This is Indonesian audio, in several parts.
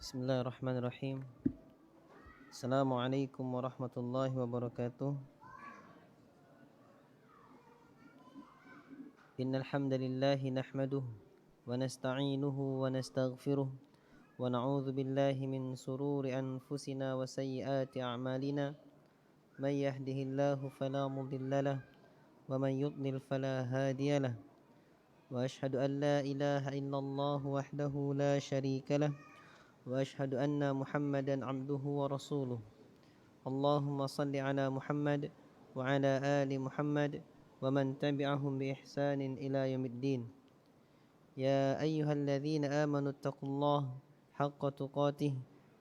Bismillahirrahmanirrahim. Assalamualaikum warahmatullahi wabarakatuh. Innal hamdalillah nahmaduhu wa nasta'inuhu wa nastaghfiruh wa na'udzu billahi min sururi anfusina wa sayyiati a'malina. May yahdihillahu fala mudhillalah wa may yudlil fala hadiyalah. Wa ashhadu an la ilaha illallah wahdahu la syarikalah wa ashhadu anna Muhammadan abduhu wa rasuluh. Allahumma salli ala Muhammad wa ala ali Muhammad wa man tabi'ahum bi ihsanin ila yaumiddin. Ya ayyuhalladzina amanu taqullaha haqqa tuqatih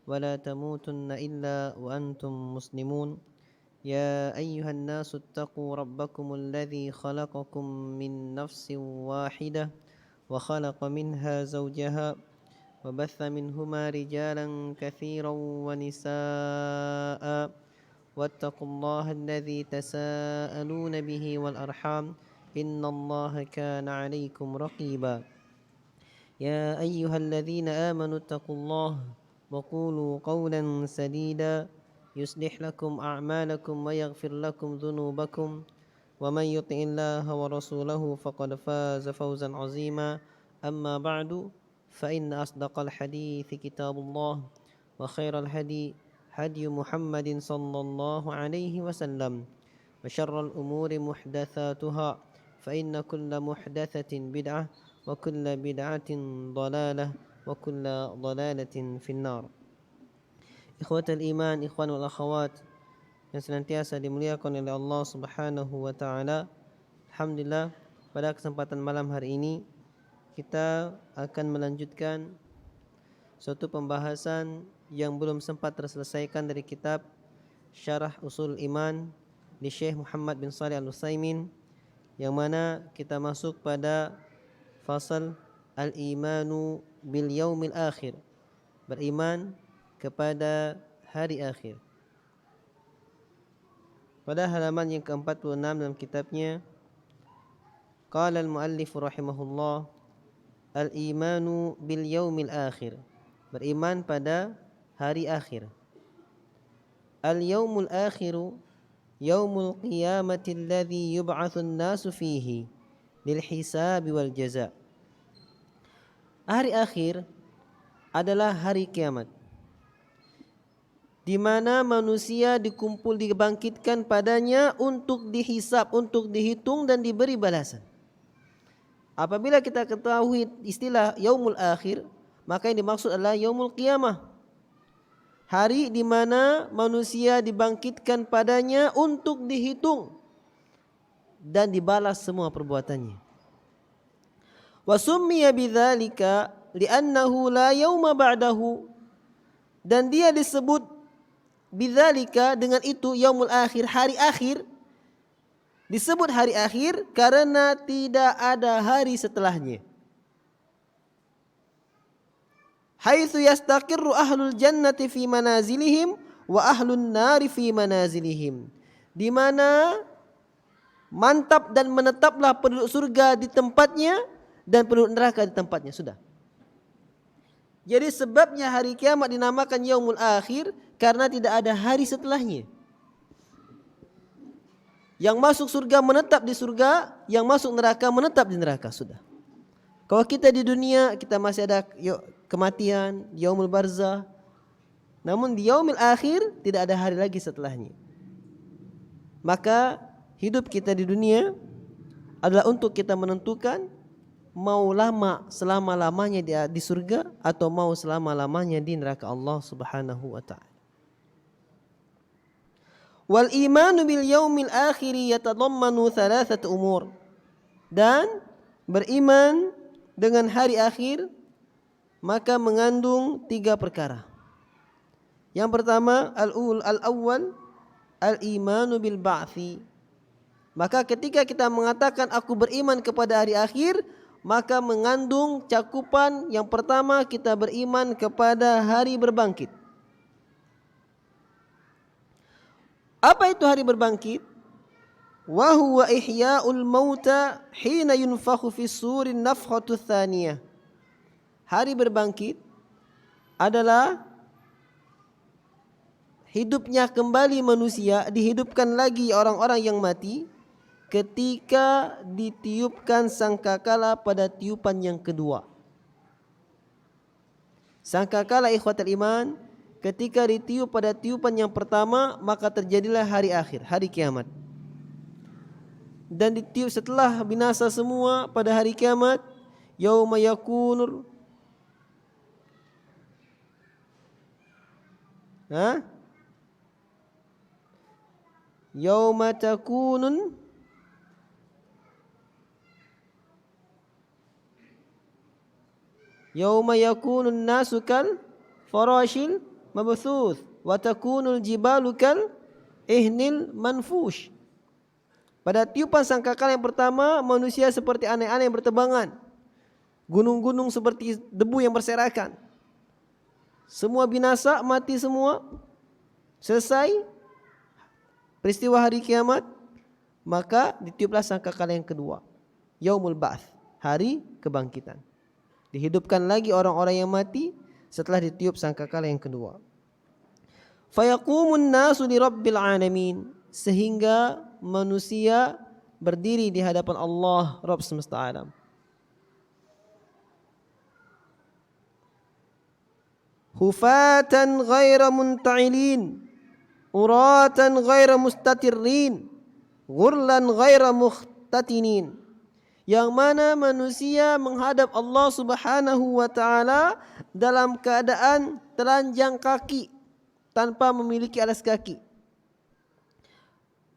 wa la tamutunna illa wa antum muslimun. Ya ayyuhan nasu taqu rabbakumul ladzi khalaqakum min nafsin wahidah wa khalaqa minha zawjaha وبث منهما رجالا كثيرا ونساء واتقوا الله الذي تساءلون به والأرحام إن الله كان عليكم رقيبا يا أيها الذين آمنوا اتقوا الله وقولوا قولا سديدا يصلح لكم أعمالكم ويغفر لكم ذنوبكم ومن يطع الله ورسوله فقد فاز فوزا عظيما أما بعد فإن أصدق الحديث كتاب الله وخير الهدي هدي محمد صلى الله عليه وسلم وشر الأمور محدثاتها فإن كل محدثة بدعة وكل بدعة ضلالة وكل ضلالة في النار. إخوة الإيمان إخوان والأخوات yang senantiasa dimuliakan oleh Allah Subhanahu wa taala. Alhamdulillah, pada kesempatan malam hari ini kita akan melanjutkan suatu pembahasan yang belum sempat terselesaikan dari kitab Syarah Usul Iman di Syekh Muhammad bin Shalih Al-Utsaimin, yang mana kita masuk pada fasal Al-Imanu bil Yaumil Akhir, beriman kepada hari akhir. Pada halaman yang ke-46 dalam kitabnya, qala al-muallif rahimahullah, al-imanu bil yaumil akhir, beriman pada hari akhir. Al-yaumul akhiru yaumul qiyamati alladhi yub'atsu an-nasu fihi lil hisabi wal jaza. Hari akhir adalah hari kiamat, di mana manusia dibangkitkan padanya untuk dihisab, untuk dihitung dan diberi balasan. Apabila kita ketahui istilah yaumul akhir, maka yang dimaksud adalah yaumul qiyamah, hari di mana manusia dibangkitkan padanya untuk dihitung dan dibalas semua perbuatannya. Wa summiya bidzalika li'annahu la yauma ba'dahu, dan dia disebut bidzalika dengan itu, yaumul akhir, hari akhir. Disebut hari akhir karena tidak ada hari setelahnya. Haitsu yastaqirru ahlul jannati fi manazilihim wa ahlun nari fi manazilihim, di mana mantap dan menetaplah penduduk surga di tempatnya dan penduduk neraka di tempatnya. Sudah. Jadi sebabnya hari kiamat dinamakan yaumul akhir karena tidak ada hari setelahnya. Yang masuk surga menetap di surga, yang masuk neraka menetap di neraka. Sudah. Kalau kita di dunia, kita masih ada kematian, yaumul barzah. Namun di yaumil akhir tidak ada hari lagi setelahnya. Maka hidup kita di dunia adalah untuk kita menentukan mau lama selama-lamanya di surga atau mau selama-lamanya di neraka Allah Subhanahu wa taala. Wal imanu bil yaumil akhiri yatadammanu thalathat umur, dan beriman dengan hari akhir maka mengandung 3 perkara. Yang pertama, al-awwal al-imanu bil ba'thi. Maka ketika kita mengatakan aku beriman kepada hari akhir, maka mengandung cakupan yang pertama, kita beriman kepada hari berbangkit. Apa itu hari berbangkit? Wa huwa ihya'ul mauta hina yunfakhu fis suri nafkhatu tsaniyah. Hari berbangkit adalah hidupnya kembali manusia, dihidupkan lagi orang-orang yang mati ketika ditiupkan sangkakala pada tiupan yang kedua. Sangkakala ikhwatal iman, ketika ditiup pada tiupan yang pertama, maka terjadilah hari akhir, hari kiamat. Dan ditiup setelah binasa semua pada hari kiamat, yauma yakunur yauma takunun yauma yakunun nasu kal farashil mabthuth wa takunul jibalu kal ihnil manfush. Pada tiupan sangkakala yang pertama, manusia seperti aneh-aneh yang berterbangan, gunung-gunung seperti debu yang berserakan. Semua binasa, mati semua, selesai peristiwa hari kiamat. Maka ditiuplah sangkakala yang kedua, yaumul ba'ts, hari kebangkitan. Dihidupkan lagi orang-orang yang mati setelah ditiup sangkakala yang kedua. Fayaqumun nasu li rabbil alamin, sehingga manusia berdiri di hadapan Allah Rabb semesta alam. Hufatan ghaira munta'ilin, uratan ghaira mustatirrin, ghurlan ghaira mukhtatinin. Yang mana manusia menghadap Allah Subhanahu wa taala dalam keadaan telanjang kaki tanpa memiliki alas kaki.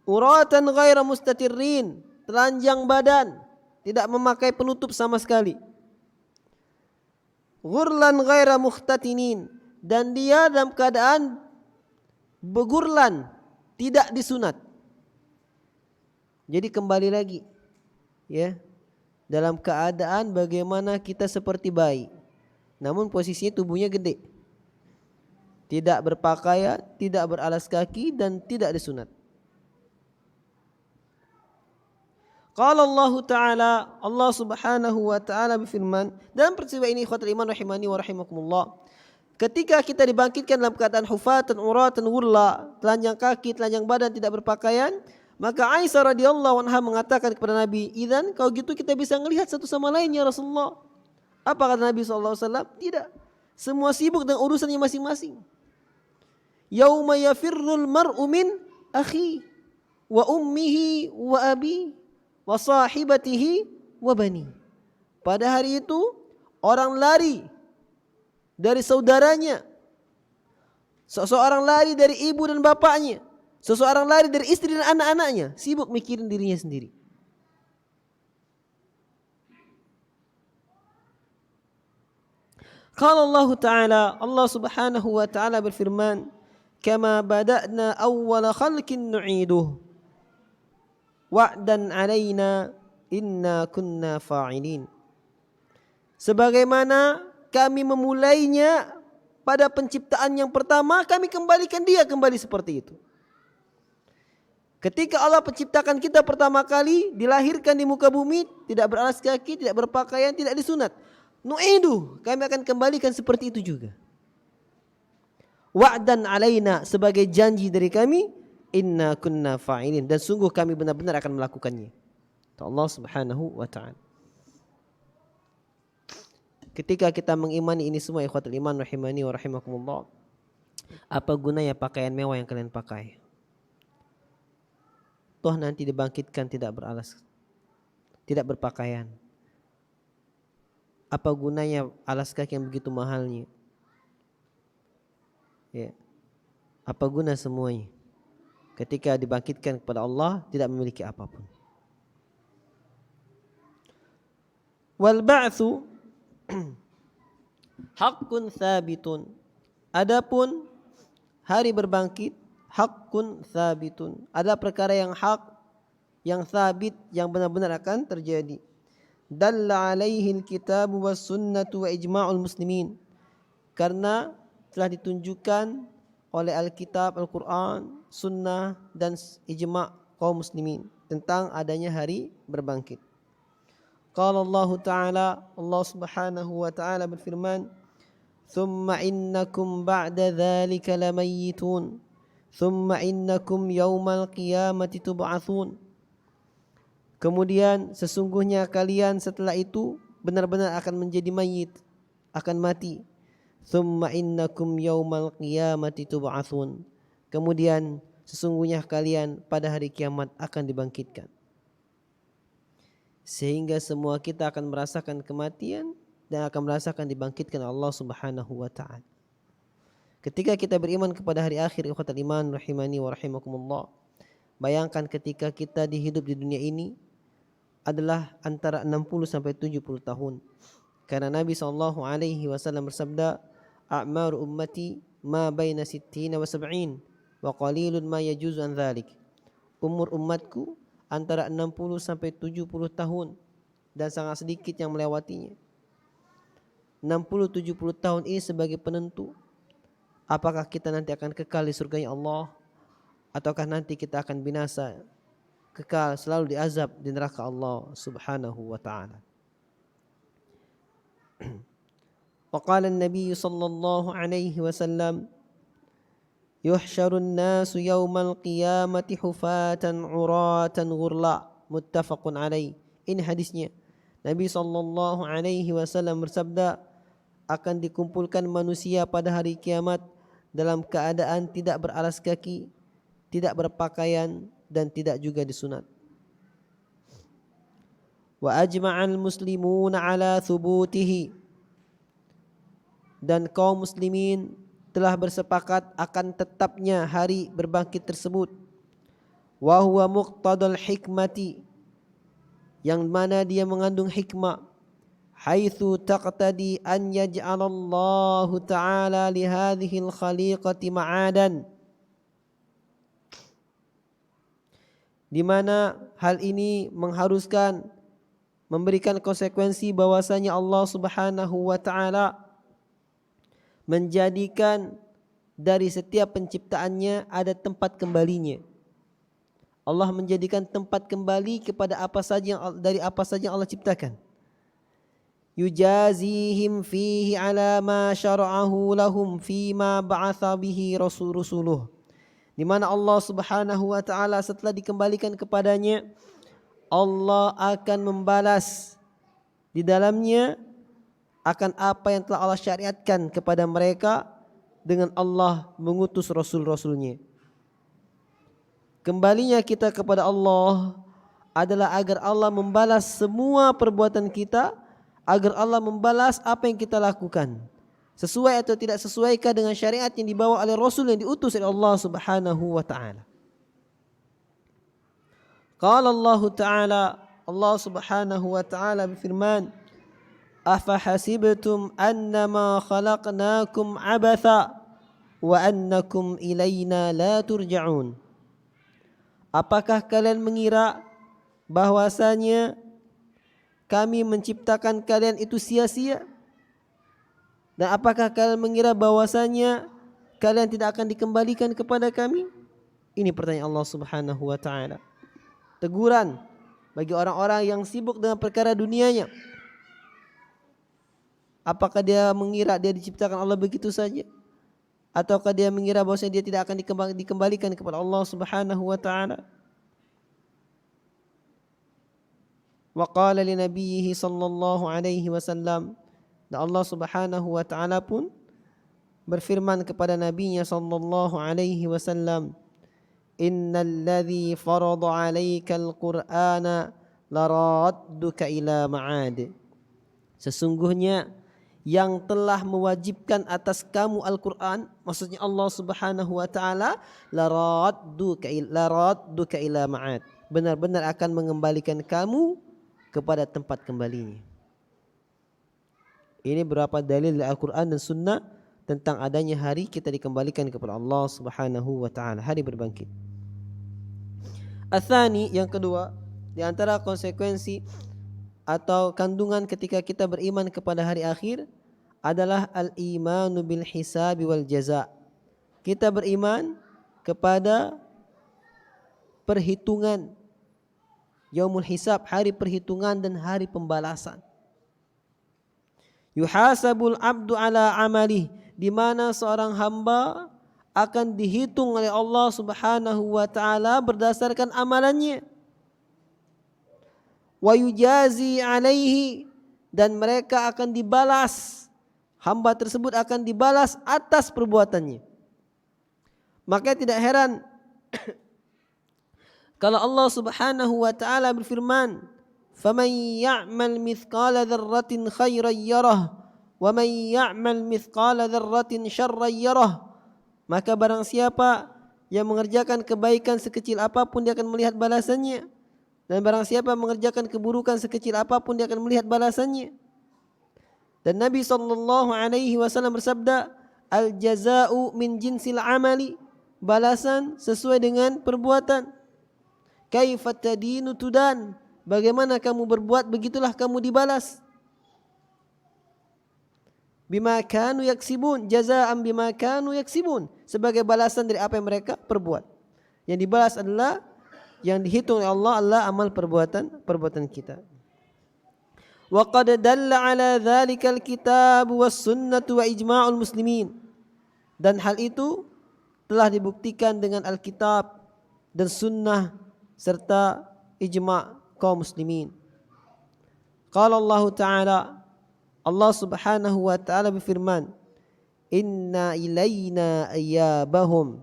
Uratan ghaira mustatirrin, telanjang badan, tidak memakai penutup sama sekali. Ghurlan ghaira mukhtatinin, dan dia dalam keadaan begurlan, tidak disunat. Jadi kembali lagi, ya, dalam keadaan bagaimana kita seperti bayi, namun posisinya tubuhnya gede, tidak berpakaian, tidak beralas kaki, dan tidak disunat. Qala Allah Ta'ala, Allah Subhanahu wa taala berfirman dalam peristiwa ini, ikhwatul iman rahimani wa rahimakumullah, ketika kita dibangkitkan dalam keadaan hufatan uratan ghurla, telanjang kaki, telanjang badan, tidak berpakaian, maka Aisyah radhiyallahu anha mengatakan kepada Nabi, "Idzan kalau gitu kita bisa melihat satu sama lain ya Rasulullah." Apa kata Nabi sallallahu alaihi wasallam? Tidak. Semua sibuk dengan urusannya masing-masing. Yauma yafirrul mar'u min akhi wa ummihi wa abi wa sahibatihi wa bani. Pada hari itu orang lari dari saudaranya, seseorang lari dari ibu dan bapaknya, seseorang lari dari istri dan anak-anaknya, sibuk mikirin dirinya sendiri. Qala Allah Ta'ala, Allah Subhanahu wa taala berfirman, "Kama bada'na awwala khalqin nu'iduh wa'dan 'alaina inna kunna fa'ilin." Sebagaimana kami memulainya pada penciptaan yang pertama, kami kembalikan dia kembali seperti itu. Ketika Allah menciptakan kita pertama kali, dilahirkan di muka bumi, tidak beralas kaki, tidak berpakaian, tidak disunat. Nu'idu, kami akan kembalikan seperti itu juga. Wa'dan 'alaina, sebagai janji dari kami, inna kunna fa'ilin, dan sungguh kami benar-benar akan melakukannya. Allah Subhanahu wa taala. Ketika kita mengimani ini semua, ikhwatul iman rahimani wa rahimakumullah, apa gunanya pakaian mewah yang kalian pakai? Toh nanti dibangkitkan tidak beralas, tidak berpakaian. Apa gunanya alas kaki yang begitu mahalnya? Ya. Apa guna semuanya? Ketika dibangkitkan kepada Allah tidak memiliki apapun. Wal ba'tsu haqqun tsabitun. Adapun hari berbangkit, haqqun tsabitun, ada perkara yang hak, yang sabit, yang benar-benar akan terjadi. Dalla alaihi alkitab was sunnatu wa ijma'ul muslimin, karena telah ditunjukkan oleh Alkitab, Al-Quran, Sunnah, dan ijma' kaum muslimin tentang adanya hari berbangkit. Qala Allah Ta'ala, Allah Subhanahu wa taala berfirman, thumma innakum ba'da dhalika lamayitun, thumma innakum yawmal qiyamati tub'atsun. Kemudian sesungguhnya kalian setelah itu benar-benar akan menjadi mayit, akan mati. Thumma innakum yawmal qiyamati tub'atsun. Kemudian sesungguhnya kalian pada hari kiamat akan dibangkitkan. Sehingga semua kita akan merasakan kematian dan akan merasakan dibangkitkan Allah Subhanahu wa taala. Ketika kita beriman kepada hari akhir, ikhwatal iman rahimani wa rahimakumullah, bayangkan ketika kita hidup di dunia ini adalah antara 60 sampai 70 tahun. Karena Nabi SAW bersabda, a'mar ummati ma baina 60 wa 70 wa qalilun ma yajuzu an dhalik. Umur umatku antara 60 sampai 70 tahun dan sangat sedikit yang melewatinya. 60-70 tahun ini sebagai penentu apakah kita nanti akan kekal di surganya Allah ataukah nanti kita akan binasa, kekal selalu diazab di neraka Allah Subhanahu wa taala. Wa qala an-nabiy sallallahu alaihi wasallam, yuhsyarun nasu yawmal qiyamati hufatan uratan ghurla, muttafaqun alaih. Ini hadisnya. Nabi sallallahu alaihi wasallam bersabda, akan dikumpulkan manusia pada hari kiamat dalam keadaan tidak beralas kaki, tidak berpakaian dan tidak juga disunat. Wa ajma'al muslimuna ala thubutihi, dan kaum muslimin telah bersepakat akan tetapnya hari berbangkit tersebut. Wa huwa muqtadal hikmati, yang mana dia mengandung hikmah. Haitsu taqtadi an yaj'alallahu ta'ala li hadhil khaliqati ma'adan, di mana hal ini mengharuskan memberikan konsekuensi bahwasanya Allah Subhanahu wa taala menjadikan dari setiap penciptaannya ada tempat kembalinya. Allah menjadikan tempat kembali kepada apa saja dari apa saja Allah ciptakan. Yujazihim fihi ala ma syara'ahu lahum fima ba'atha bihi rusuluh. Di mana Allah Subhanahu wa taala setelah dikembalikan kepadanya, Allah akan membalas di dalamnya akan apa yang telah Allah syariatkan kepada mereka dengan Allah mengutus rasul-rasulnya. Kembalinya kita kepada Allah adalah agar Allah membalas semua perbuatan kita, agar Allah membalas apa yang kita lakukan, sesuai atau tidak sesuaikah dengan syariat yang dibawa oleh Rasul yang diutus oleh Allah Subhanahu wa taala. Qala Allah Ta'ala, Allah Subhanahu wa taala berfirman, afahasibtum annama khalaqnakum abatha wa annakum ilaina la turja'un. Apakah kalian mengira bahwasanya kami menciptakan kalian itu sia-sia? Dan apakah kalian mengira bahwasanya kalian tidak akan dikembalikan kepada kami? Ini pertanyaan Allah Subhanahu wa taala. Teguran bagi orang-orang yang sibuk dengan perkara dunianya. Apakah dia mengira dia diciptakan Allah begitu saja? Ataukah dia mengira bahwasanya dia tidak akan dikembalikan kepada Allah Subhanahu wa taala? Wa qala li nabiyhi sallallahu alaihi wasallam, dan Allah Subhanahu wa taala pun berfirman kepada nabinya sallallahu alaihi wasallam, innal ladzi farada 'alaikal qur'ana laradduka ila ma'ad. Sesungguhnya yang telah mewajibkan atas kamu Al-Qur'an, maksudnya Allah Subhanahu wa taala, laradduka ila ma'ad, benar-benar akan mengembalikan kamu kepada tempat kembalinya. Ini beberapa dalil Al-Quran dan Sunnah tentang adanya hari kita dikembalikan kepada Allah Subhanahu wa taala, hari berbangkit. Atsani, yang kedua, di antara konsekuensi atau kandungan ketika kita beriman kepada hari akhir adalah al-imanu bil hisabi wal jaza. Kita beriman kepada perhitungan, yaumul hisab, hari perhitungan dan hari pembalasan. yuhasabul abdu ala amalih, di mana seorang hamba akan dihitung oleh Allah Subhanahu wa taala berdasarkan amalannya. Wa yujazi alaihi, dan mereka akan dibalas, hamba tersebut akan dibalas atas perbuatannya. Maka tidak heran kalau Allah Subhanahu wa taala berfirman, "Faman ya'mal mithqala dzarratin khairan yarah, wa man ya'mal mithqala dzarratin syarran yarah." Maka barang siapa yang mengerjakan kebaikan sekecil apapun dia akan melihat balasannya, dan barang siapa mengerjakan keburukan sekecil apapun dia akan melihat balasannya. Dan Nabi SAW bersabda, "Al-jaza'u min jinsil amali." Balasan sesuai dengan perbuatan. Kaifa tadinu tudan. Bagaimana kamu berbuat, begitulah kamu dibalas. Bima kanu yaksibun, jazaa'an bima kanu yaksibun, sebagai balasan dari apa yang mereka perbuat. Yang dibalas adalah, yang dihitung oleh Allah adalah amal perbuatan kita. Wa qad dalla ala dzalikal kitab was sunnatu wa ijma'ul muslimin. Dan hal itu telah dibuktikan dengan Alkitab dan sunnah serta ijma' kaum muslimin. Qala Allah Ta'ala, Allah Subhanahu wa taala berfirman, "Inna ilaina iyabahum."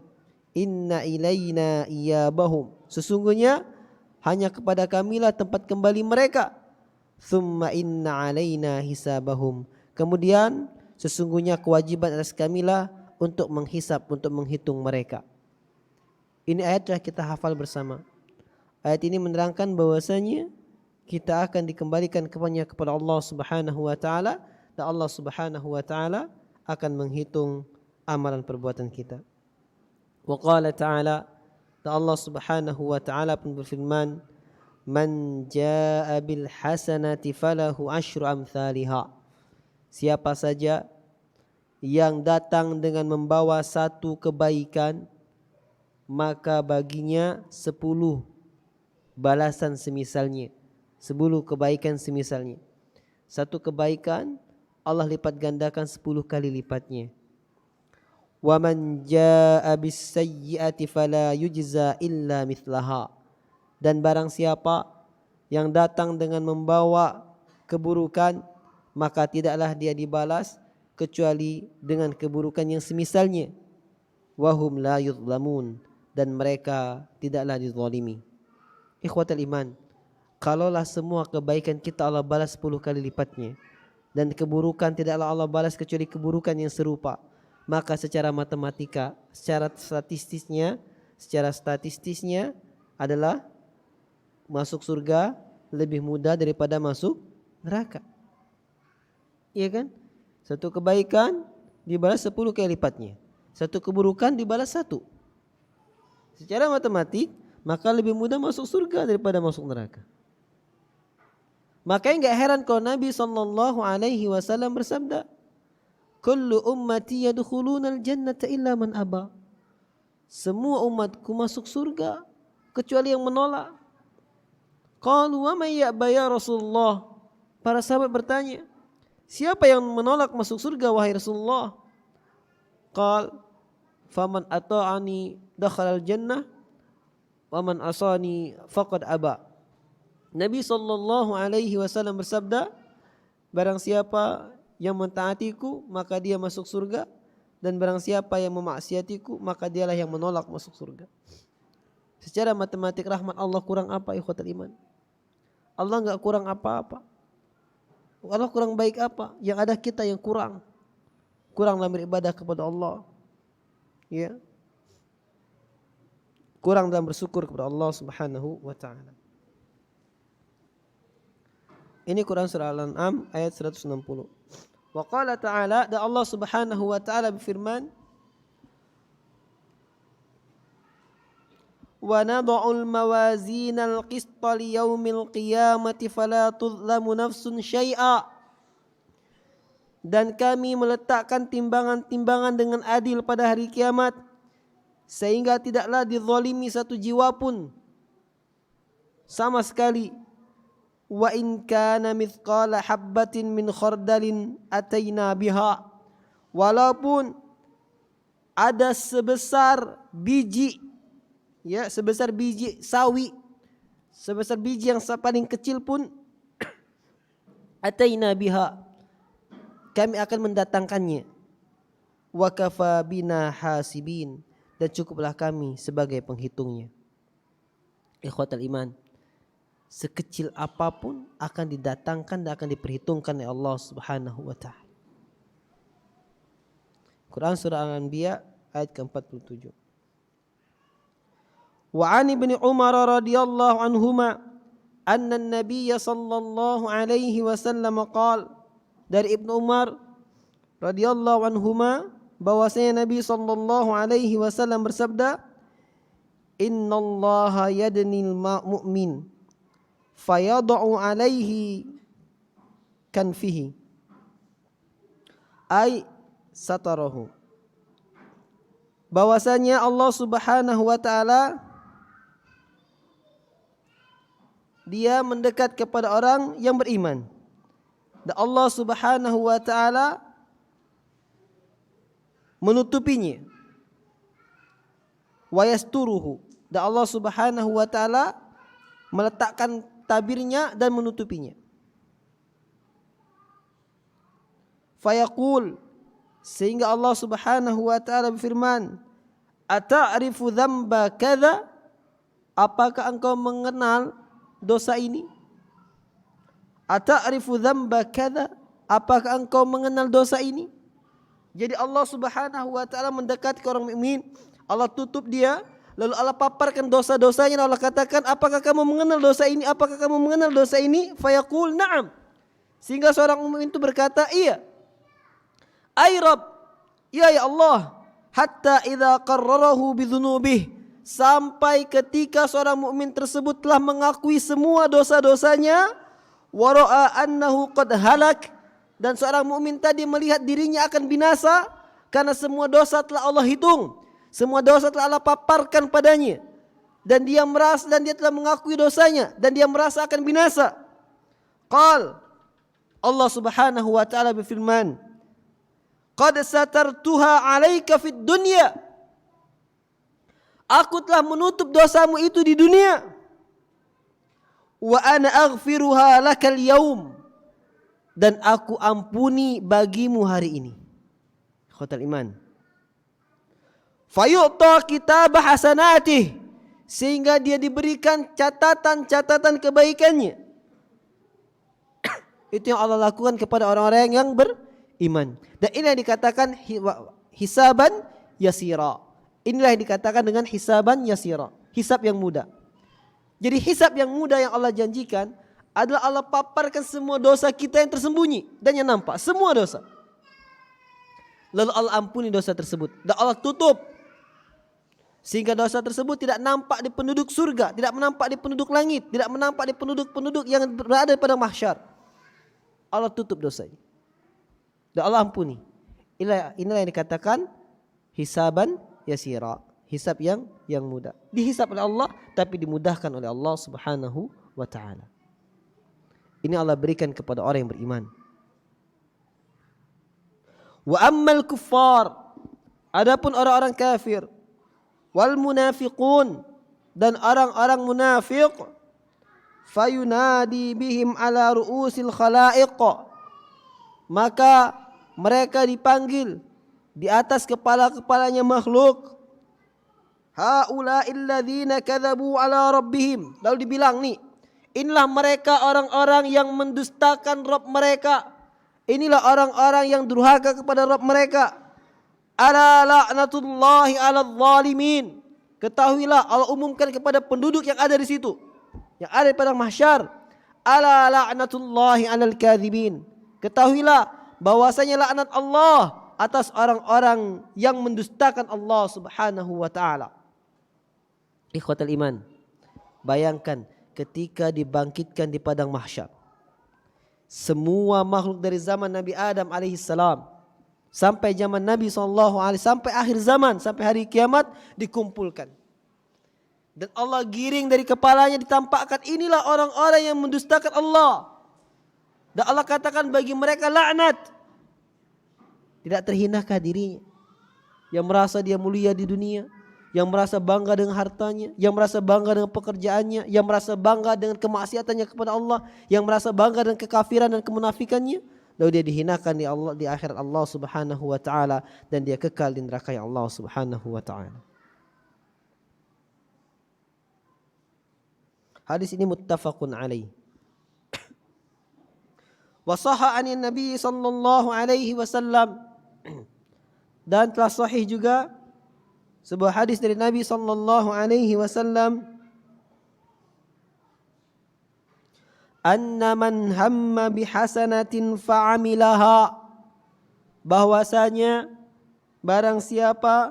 Inna ilaina iyabahum. Sesungguhnya hanya kepada kamilah tempat kembali mereka. Thumma inna alaina hisabahum. Kemudian sesungguhnya kewajiban atas kamilah untuk menghisap, untuk menghitung mereka. Ini ayat telah kita hafal bersama. Ayat ini menerangkan bahwasanya kita akan dikembalikan kepada Allah Subhanahu wa taala, dan Allah Subhanahu wa taala akan menghitung amalan perbuatan kita. Wa qala ta'ala, dan Allah Subhanahu wa taala pun berfirman, "Man jaa'a bil hasanati falahu asyru amsalihha." Siapa saja yang datang dengan membawa satu kebaikan, maka baginya 10 balasan semisalnya. 10 kebaikan semisalnya. Satu kebaikan Allah lipat gandakan 10 kali lipatnya. Wa man jaa'a bis sayyi'ati fala yujza illa mithlaha. Dan barang siapa yang datang dengan membawa keburukan, maka tidaklah dia dibalas kecuali dengan keburukan yang semisalnya. Wa hum la yuzlamun, dan mereka tidaklah dizalimi. Ikhwatal iman, kalaulah semua kebaikan kita Allah balas 10 kali lipatnya, dan keburukan tidaklah Allah balas kecuali keburukan yang serupa, maka secara matematika, secara statistisnya adalah masuk surga lebih mudah daripada masuk neraka. Iya kan? Satu kebaikan dibalas 10 kali lipatnya, satu keburukan dibalas 1. Secara matematik, maka lebih mudah masuk surga daripada masuk neraka. Makanya enggak heran kalau Nabi SAW bersabda, "Kullu ummati yadkhulunal jannata illa man aba." Semua umatku masuk surga kecuali yang menolak. Qalu wa may ya'ba ya Rasulullah. Para sahabat bertanya, siapa yang menolak masuk surga wahai Rasulullah? Qal faman ata'ani dakhalal jannah wa man asani faqad aba. Nabi SAW bersabda, barang siapa yang mentaatiku maka dia masuk surga, dan barang siapa yang memaksiatiku maka dialah yang menolak masuk surga. Secara matematik rahmat Allah kurang apa ikhwatul iman? Allah enggak kurang apa-apa. Allah kurang baik apa? Yang ada kita yang kurang dalam beribadah kepada Allah. Ya. Kurang dalam bersyukur kepada Allah Subhanahu wa taala. Ini Quran surah Al-An'am ayat 160. Wa qala ta'ala, dan Allah Subhanahu wa taala berfirman, wa nad'ul mawazinal qista liyaumil qiyamati fala tuzlamu nafsun syai'a. Dan kami meletakkan timbangan-timbangan dengan adil pada hari kiamat, sehingga tidaklah dizalimi satu jiwa pun sama sekali. wa in kana mithqala habbatin min khardalin ataina biha. Walaupun ada sebesar biji, ya, sebesar biji sawi, sebesar biji yang paling kecil pun, ataina biha, kami akan mendatangkannya. Wa kafa bina hasibin, dan cukuplah kami sebagai penghitungnya. Ikhwatal iman, sekecil apapun akan didatangkan dan akan diperhitungkan oleh Allah Subhanahu wa taala. Quran surah Al-Anbiya ayat ke-47. Wa 'an ibni Umar radhiyallahu anhuma anna an-nabiy sallallahu alaihi wasallam qala, dari Ibnu Umar radhiyallahu anhuma bahwasanya Nabi sallallahu alaihi wasallam bersabda, innallaha yadnil mu'min fayad'u alaihi kanfihi ay satarahu. Bahwasanya Allah Subhanahu wa taala dia mendekat kepada orang yang beriman, dan Allah Subhanahu wa taala menutupinya. Wa yasturuhu, dan Allah Subhanahu wa taala meletakkan tabirnya dan menutupinya. Fayaqul, sehingga Allah Subhanahu wa taala berfirman, ata'rifu dzamba kadza, apakah engkau mengenal dosa ini? Ata'rifu dzamba kadza, apakah engkau mengenal dosa ini? Jadi Allah Subhanahu wa taala mendekat ke orang mukmin, Allah tutup dia, lalu Allah paparkan dosa-dosanya, Allah katakan, apakah kamu mengenal dosa ini? Apakah kamu mengenal dosa ini? Fayaqul na'am. Sehingga seorang mukmin itu berkata, iya. Ay Rabb, ya Allah, hatta idza qarrarahu bidzunubih, sampai ketika seorang mukmin tersebut telah mengakui semua dosa-dosanya, wa ra'a annahu qad halak, dan seorang mukmin tadi melihat dirinya akan binasa karena semua dosa telah Allah hitung, semua dosa telah Allah paparkan padanya, dan dia merasa, dan dia telah mengakui dosanya, dan dia merasa akan binasa. Qal, Allah Subhanahu wa taala berfirman, qad satartuha 'alaika fid dunya, aku telah menutup dosamu itu di dunia. Wa ana aghfiruha lakal yaum, dan aku ampuni bagimu hari ini. Khotal iman. Fayu'ta kitab hasanatih, sehingga dia diberikan catatan-catatan kebaikannya. Itu yang Allah lakukan kepada orang-orang yang beriman. Dan ini yang dikatakan hisaban yasira. Inilah yang dikatakan dengan hisaban yasira, hisab yang mudah. Jadi hisab yang mudah yang Allah janjikan adalah Allah paparkan semua dosa kita yang tersembunyi dan yang nampak, semua dosa. Lalu Allah ampuni dosa tersebut, dan Allah tutup sehingga dosa tersebut tidak nampak di penduduk surga, tidak nampak di penduduk langit, tidak nampak di penduduk-penduduk yang berada pada mahsyar. Allah tutup dosa ini dan Allah ampuni. Inilah yang dikatakan hisaban yasira, hisab yang mudah. Dihisab oleh Allah tapi dimudahkan oleh Allah Subhanahu wa taala. Ini Allah berikan kepada orang yang beriman. Wa ammal kuffar, adapun orang-orang kafir, wal munafiqun, dan orang-orang munafik, fayunadi bihim ala ru'usil khalaiq, maka mereka dipanggil di atas kepala-kepalanya makhluk. Haula'il ladzina kadzabu ala rabbihim, lalu dibilang nih, inilah mereka orang-orang yang mendustakan Rabb mereka. Inilah orang-orang yang durhaka kepada Rabb mereka. Ala la'natullahi 'alal zalimin. Ketahuilah, Allah umumkan kepada penduduk yang ada di situ, yang ada pada mahsyar. Ala la'natullahi 'alal kadzibin. Ketahuilah bahwasanya laknat Allah atas orang-orang yang mendustakan Allah Subhanahu wa taala. Ikhwatal iman, bayangkan ketika dibangkitkan di padang mahsyar, semua makhluk dari zaman Nabi Adam alaihissalam sampai zaman Nabi SAW, sampai akhir zaman, sampai hari kiamat dikumpulkan. Dan Allah giring dari kepalanya, ditampakkan inilah orang-orang yang mendustakan Allah. Dan Allah katakan bagi mereka laknat. Tidak terhinakah dirinya yang merasa dia mulia di dunia, yang merasa bangga dengan hartanya, yang merasa bangga dengan pekerjaannya, yang merasa bangga dengan kemaksiatannya kepada Allah, yang merasa bangga dengan kekafiran dan kemunafikannya, lalu dia dihinakan di akhirat Allah Subhanahu wa taala dan dia kekal di neraka Allah Subhanahu wa taala. Hadis ini muttafaqun alaih. Wa sahha 'anin Nabi sallallahu alaihi wasallam, dan telah sahih juga sebuah hadis dari Nabi sallallahu alaihi wasallam, anna man hamma bihasanatin fa'amilaha, bahwasanya barang siapa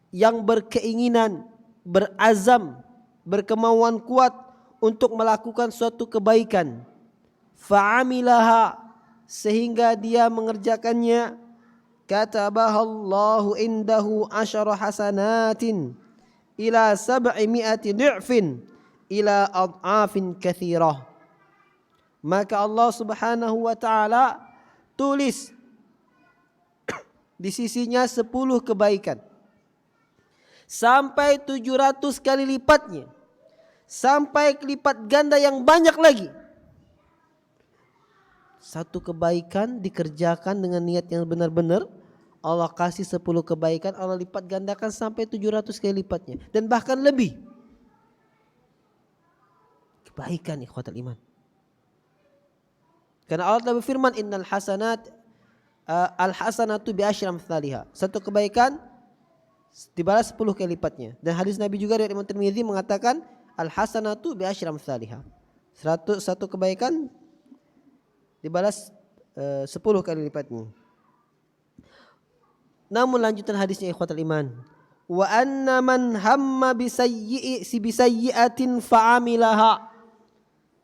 yang berkeinginan, berazam, berkemauan kuat untuk melakukan suatu kebaikan, fa'amilaha, sehingga dia mengerjakannya, katabahallahu indahu asyara hasanatin ila 700 du'fin ila ad'afin katsirah. Maka Allah Subhanahu wa taala tulis di sisinya 10 kebaikan sampai 700 kali lipatnya, sampai lipat ganda yang banyak lagi. Satu kebaikan dikerjakan dengan niat yang benar-benar, Allah kasih 10 kebaikan, Allah lipat gandakan sampai 700 kali lipatnya dan bahkan lebih. Kebaikan ikhwatal iman. Karena Allah telah berfirman, innal hasanat al-hasanatu bi asyri amsalihha. Satu kebaikan dibalas 10 kali lipatnya. Dan hadis Nabi juga dari Imam Tirmidzi mengatakan al-hasanatu bi asyri amsalihha. Satu kebaikan dibalas 10 kali lipatnya. Namun lanjutan hadisnya ikhwatal iman, wa anna man hamma bisayyi'atin fa'amilaha.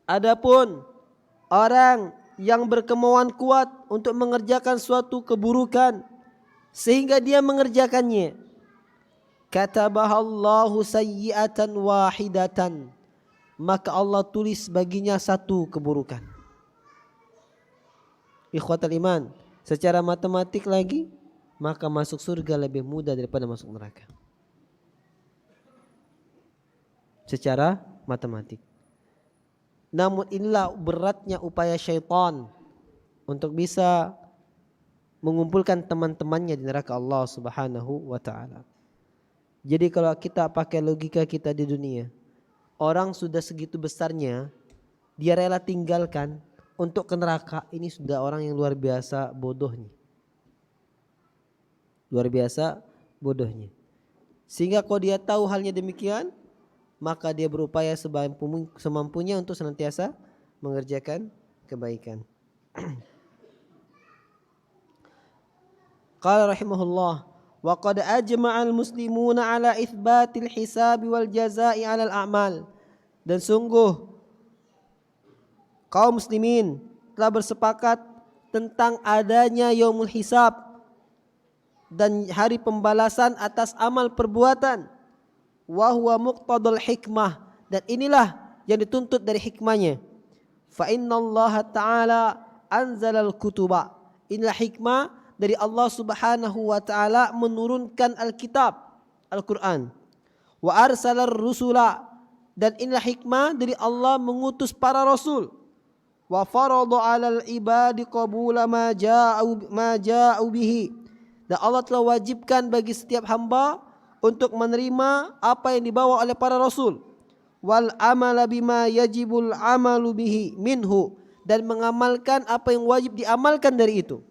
Adapun orang yang berkemauan kuat untuk mengerjakan suatu keburukan sehingga dia mengerjakannya, katabahallahu sayyi'atan wahidatan, maka Allah tulis baginya satu keburukan. Ikhwatal iman, secara matematik lagi, maka masuk surga lebih mudah daripada masuk neraka. Secara matematik. Namun inilah beratnya upaya syaitan untuk bisa mengumpulkan teman-temannya di neraka Allah Subhanahu wa taala. Jadi kalau kita pakai logika kita di dunia, orang sudah segitu besarnya dia rela tinggalkan untuk ke neraka, ini sudah orang yang luar biasa bodohnya. Luar biasa bodohnya. Sehingga kalau dia tahu halnya demikian, maka dia berupaya semampunya untuk senantiasa mengerjakan kebaikan. Qala rahimahullah, wa qad ajma'al muslimuna ala itsbatil hisabi wal jazaa'i 'alal a'mal. Dan sungguh kaum muslimin telah bersepakat tentang adanya yaumul hisab dan hari pembalasan atas amal perbuatan. Wa huwa muqtadal hikmah, dan inilah yang dituntut dari hikmahnya. Fa innallaha ta'ala anzalal kutuba. Inilah hikmah dari Allah Subhanahu wa taala menurunkan Alkitab, Al-Qur'an. Wa arsalar rusula, dan inilah hikmah dari Allah mengutus para rasul. Wa farada 'alal ibadi qabula ma ja'u bihi, dan Allah telah wajibkan bagi setiap hamba untuk menerima apa yang dibawa oleh para rasul. Wal amala bima yajibul amalu bihi minhu, dan mengamalkan apa yang wajib diamalkan dari itu.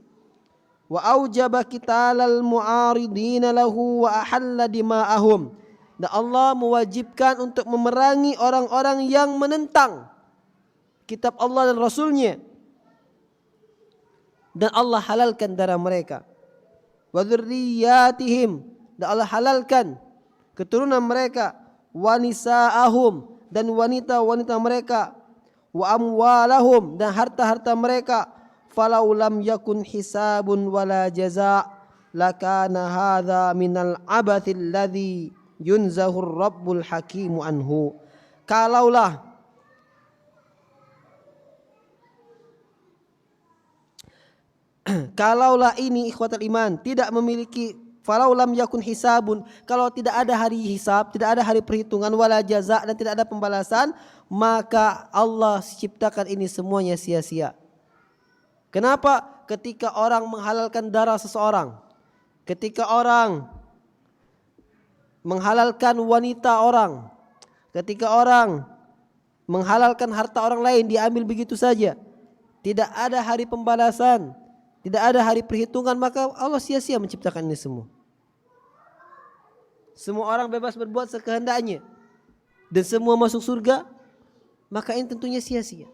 Wa aujaba qitalal mu'aridina lahu wa ahalla dima'ahum, dan Allah mewajibkan untuk memerangi orang-orang yang menentang kitab Allah dan Rasulnya, dan Allah halalkan darah mereka. Wa dzurriyyatihim, dan Allah halalkan keturunan mereka. Wa nisaahum, dan wanita-wanita mereka. Wa amwalahum, dan harta-harta mereka. Falau lam yakun hisabun wala jaza' lakana hadza minal abathil ladzi yunzahur rabbul hakimu anhu. Kalaulah ini ikhwatal iman tidak memiliki, falau lam yakun hisabun, kalau tidak ada hari hisab, tidak ada hari perhitungan, wala jaza, dan tidak ada pembalasan, maka Allah ciptakan ini semuanya sia-sia. Kenapa? Ketika orang menghalalkan darah seseorang, ketika orang menghalalkan wanita orang, ketika orang menghalalkan harta orang lain diambil begitu saja, tidak ada hari pembalasan, tidak ada hari perhitungan, maka Allah sia-sia menciptakan ini semua. Semua orang bebas berbuat sekehendaknya dan semua masuk surga, maka ini tentunya sia-sia.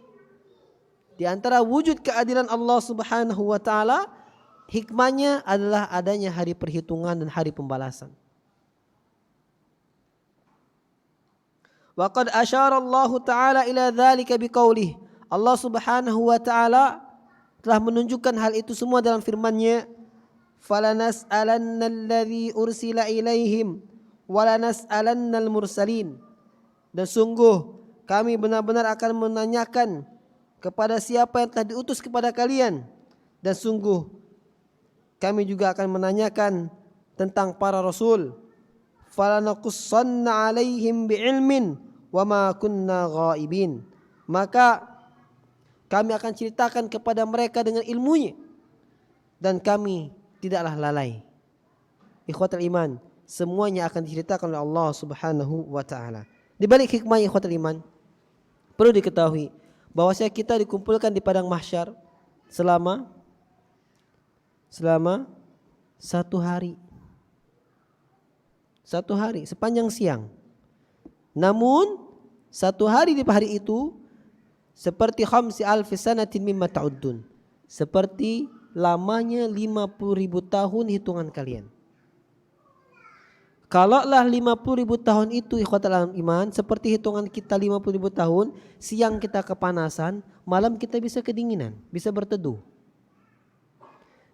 Di antara wujud keadilan Allah Subhanahu wa taala, hikmahnya adalah adanya hari perhitungan dan hari pembalasan. Wa qad asyara Allah taala ila dzalika biqaulih. Allah Subhanahu wa taala telah menunjukkan hal itu semua dalam firman-Nya, falanas'alannal ladzi ursila ilaihim walanas'alannal mursalin. Dan sungguh kami benar-benar akan menanyakan kepada siapa yang telah diutus kepada kalian, dan sungguh kami juga akan menanyakan tentang para rasul. Falanaqussanna alaihim biilmin wama kunna ghaibin. Maka kami akan ceritakan kepada mereka dengan ilmunya, dan kami tidaklah lalai. Ikhwatul iman, semuanya akan diceritakan oleh Allah Subhanahu wa taala. Di balik hikmah ikhwatul iman, perlu diketahui bahwasanya kita dikumpulkan di padang mahsyar selama 1 hari. 1 hari sepanjang siang. Namun 1 hari di hari itu seperti 5,000 sanatin mimma ta'uddun, seperti lamanya 50.000 tahun hitungan kalian. Kalaulah 50.000 tahun itu ikhwatal iman seperti hitungan kita 50.000 tahun, siang kita kepanasan, malam kita bisa kedinginan, bisa berteduh.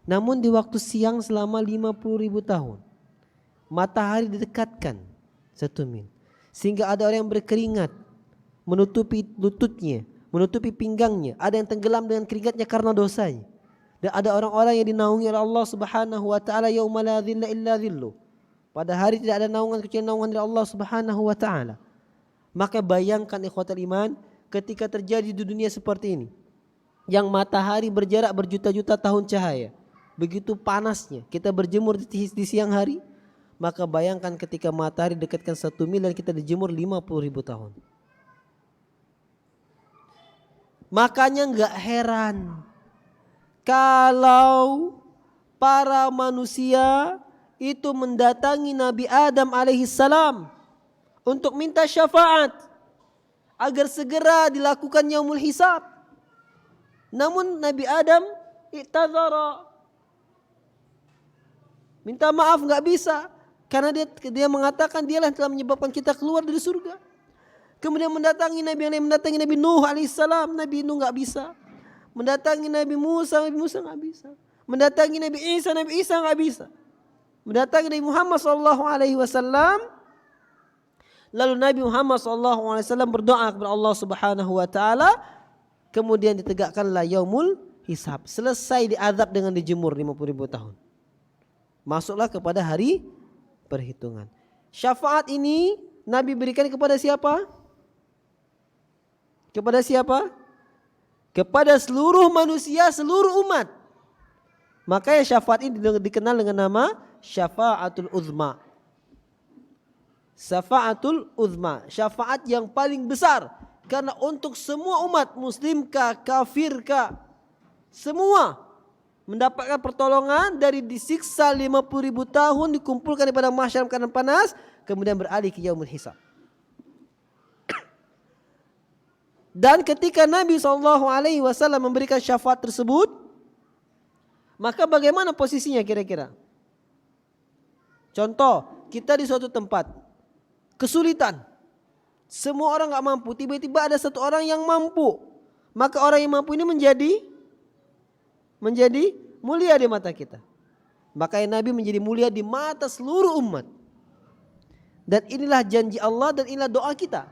Namun di waktu siang selama 50.000 tahun, matahari didekatkan 1 mil, sehingga ada orang yang berkeringat menutupi lututnya, menutupi pinggangnya, ada yang tenggelam dengan keringatnya karena dosanya, dan ada orang-orang yang dinaungi oleh Allah Subhanahu wa taala yauma la dhilla illa dhillu. Pada hari tidak ada naungan kecuali naungan dari Allah Subhanahu wa taala. Maka bayangkan ikhwatul iman ketika terjadi di dunia seperti ini, yang matahari berjarak berjuta-juta tahun cahaya, begitu panasnya, kita berjemur di siang hari, maka bayangkan ketika matahari dekatkan 1 mil dan kita dijemur 50.000 tahun. Makanya enggak heran kalau para manusia itu mendatangi Nabi Adam alaihissalam untuk minta syafaat agar segera dilakukan yaumul hisab. Namun Nabi Adam i'tadzara, minta maaf enggak bisa, karena dia mengatakan dialah yang telah menyebabkan kita keluar dari surga. Kemudian mendatangi Nabi yang lain, mendatangi Nabi Nuh alaihissalam, Nabi Nuh enggak bisa. Mendatangi Nabi Musa enggak bisa. Mendatangi Nabi Isa enggak bisa. Mendatangi Nabi Muhammad sallallahu alaihi wasallam, lalu Nabi Muhammad sallallahu alaihi wasallam berdoa kepada Allah Subhanahu wa taala, kemudian ditegakkanlah yaumul hisab. Selesai diazab dengan dijemur 50.000 tahun. Masuklah kepada hari perhitungan. Syafaat ini Nabi berikan kepada siapa? Kepada siapa? Kepada seluruh manusia, seluruh umat. Makanya syafaat ini dikenal dengan nama syafaatul uzma. Syafaatul uzma, syafaat yang paling besar, karena untuk semua umat, muslim kah, kafir kah, semua mendapatkan pertolongan dari disiksa 50.000 tahun, dikumpulkan di padang mahsyar keadaan panas, kemudian beralih ke yaumul hisab. Dan ketika Nabi SAW memberikan syafaat tersebut, maka bagaimana posisinya kira-kira? Contoh, kita di suatu tempat kesulitan, semua orang gak mampu, tiba-tiba ada satu orang yang mampu, maka orang yang mampu ini menjadi mulia di mata kita. Makanya Nabi menjadi mulia di mata seluruh umat. Dan inilah janji Allah dan inilah doa kita.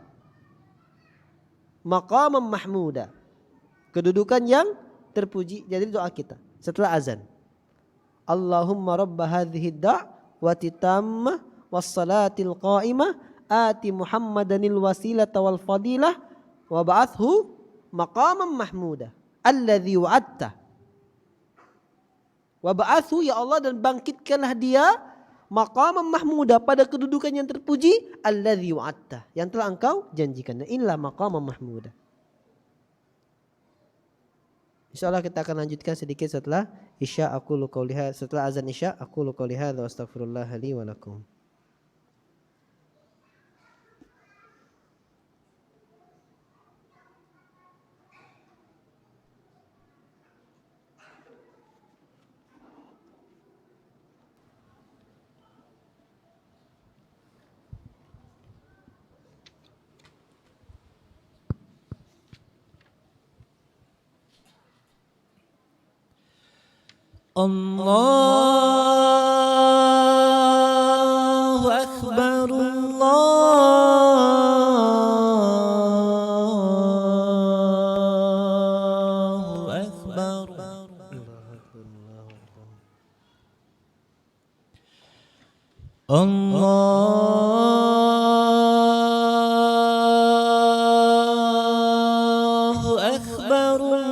Maqaman mahmuda. Kedudukan yang terpuji. Jadi doa kita setelah azan. Allahumma rabba hadhihi da'wati tammah wassalatil qa'imah ati Muhammadanil wasilata wal fadilah wa ba'athu maqaman mahmuda alladzi wa'adta. Wa ba'athu, ya Allah, dan bangkitkanlah dia maqaman mahmuda, pada kedudukan yang terpuji, alladzi wa'adta, yang telah engkau janjikan. Inilah maqaman mahmuda. InsyaAllah kita akan lanjutkan sedikit setelah Isya. Setelah azan Isya, aqulu qouli hadza wa astaghfirullah li wa lakum. Allahu Akbar, Allahu Akbar. Allahu Akbar, Allahu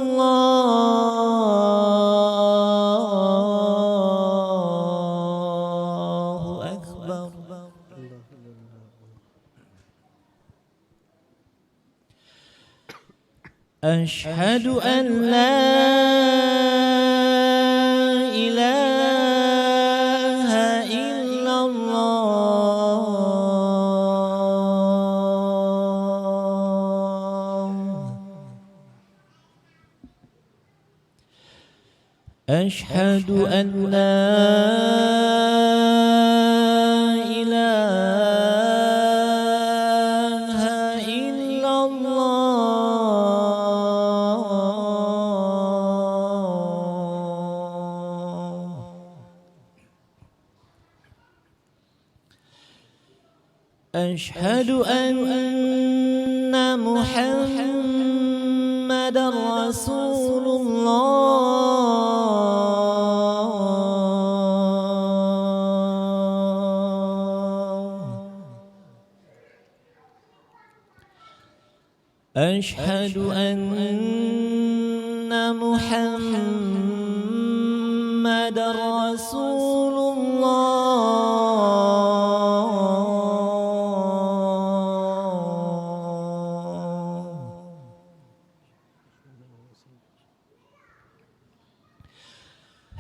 Akbar. Ashhadu an la ilaha illallah. Ashhadu an la ilaha illallah. Ashhadu anna Muhammadan Rasulullah. Ashhadu anna Muhammadan Rasulullah.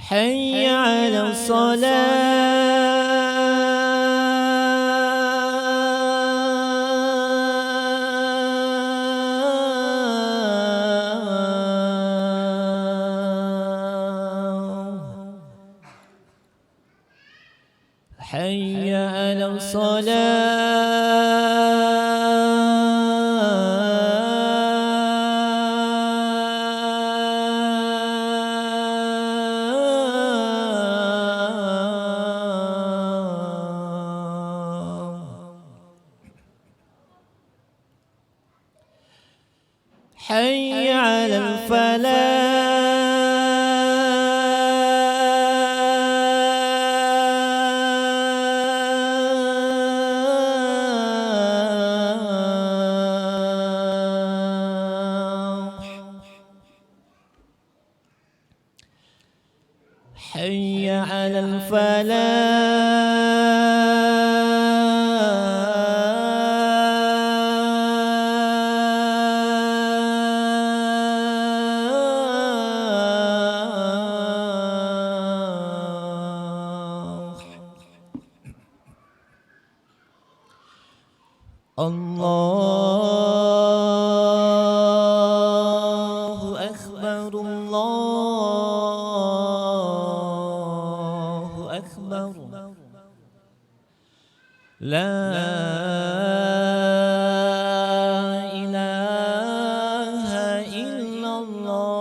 Hayya 'ala salah. Hayya 'ala salah. Hayya 'alal falah. Hayya 'alal falah. Allahu Akbar, Allahu Akbar. La ilaha illallah.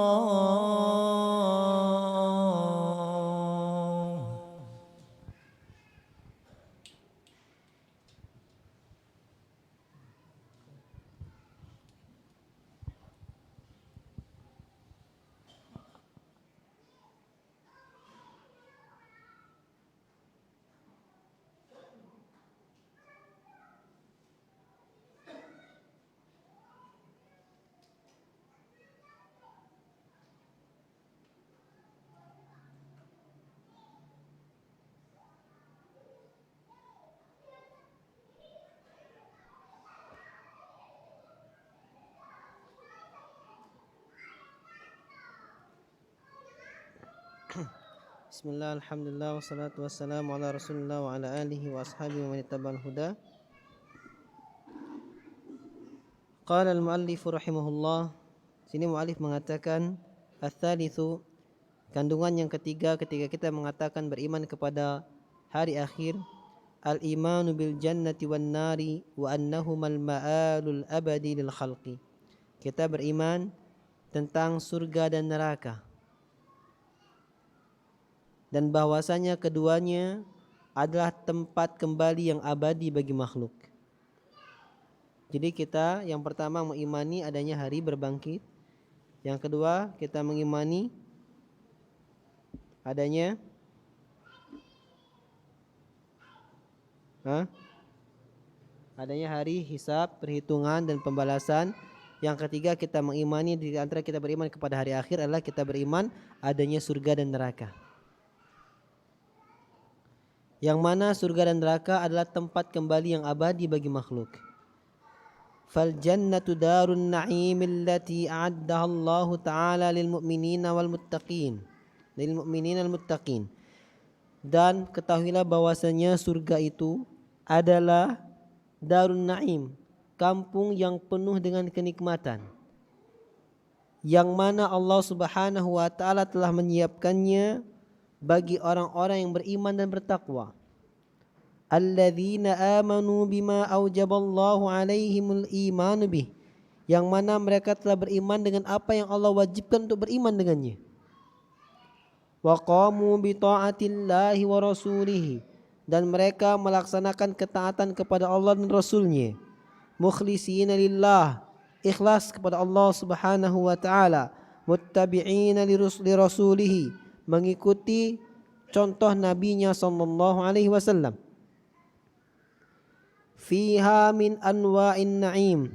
Bismillah, alhamdulillah, wassalatu wassalamu ala rasulillah wa ala alihi wa ashabihi wa man ittaba'al huda. Qala al-muallifu rahimahullah. Sini muallif mengatakan ats-tsalitsu, kandungan yang ketiga ketika kita mengatakan beriman kepada hari akhir, al-imanu bil jannati wan nari wa annahumal ma'alul abadi lil khalqi. Kita beriman tentang surga dan neraka, dan bahwasanya keduanya adalah tempat kembali yang abadi bagi makhluk. Jadi kita yang pertama mengimani adanya hari berbangkit. Yang kedua kita mengimani adanya adanya hari hisab, perhitungan dan pembalasan. Yang ketiga kita mengimani, di antara kita beriman kepada hari akhir adalah kita beriman adanya surga dan neraka. Yang mana surga dan neraka adalah tempat kembali yang abadi bagi makhluk. Fal jannatu darun na'im allati a'addaha Allah Ta'ala lil mu'minina wal muttaqin. Lil mu'minina wal muttaqin. Dan ketahuilah bahwasanya surga itu adalah darun na'im, kampung yang penuh dengan kenikmatan, yang mana Allah Subhanahu wa Ta'ala telah menyiapkannya bagi orang-orang yang beriman dan bertakwa. Alladzina amanu bima aujaballahu alaihimul iman bih, yang mana mereka telah beriman dengan apa yang Allah wajibkan untuk beriman dengannya. Wa qamu bi ta'atillahi wa rasulihi, dan mereka melaksanakan ketaatan kepada Allah dan Rasulnya. Mukhlisina lillah, ikhlas kepada Allah Subhanahu wa Ta'ala. Muttabi'ina li rasulihi, mengikuti contoh nabinya sallallahu alaihi wasallam. Fiha min anwa'in na'im,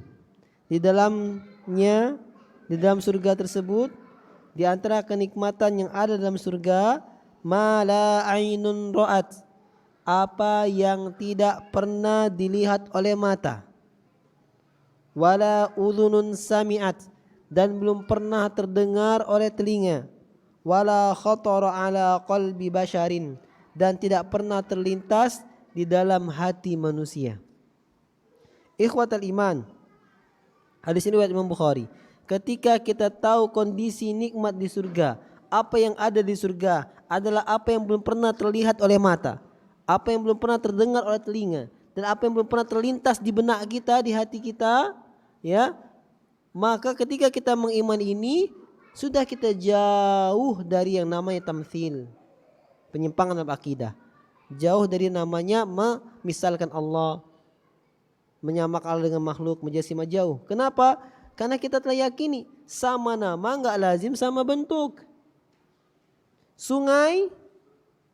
di dalamnya, di dalam surga tersebut, di antara kenikmatan yang ada dalam surga, ma la ainun ra'at, apa yang tidak pernah dilihat oleh mata, wala udhunun sami'at, dan belum pernah terdengar oleh telinga, wala khatara ala qalbi basharin, dan tidak pernah terlintas di dalam hati manusia. Ikhwatal iman, hadis ini riwayat Imam Bukhari. Ketika kita tahu kondisi nikmat di surga, apa yang ada di surga adalah apa yang belum pernah terlihat oleh mata, apa yang belum pernah terdengar oleh telinga, dan apa yang belum pernah terlintas di benak kita, di hati kita, ya, maka ketika kita mengimani ini, sudah kita jauh dari yang namanya tamtsil, penyimpangan dalam akidah, jauh dari namanya memisalkan Allah, menyamak Allah dengan makhluk, menjasimah, jauh. Kenapa? Karena kita telah yakini sama nama enggak lazim sama bentuk. Sungai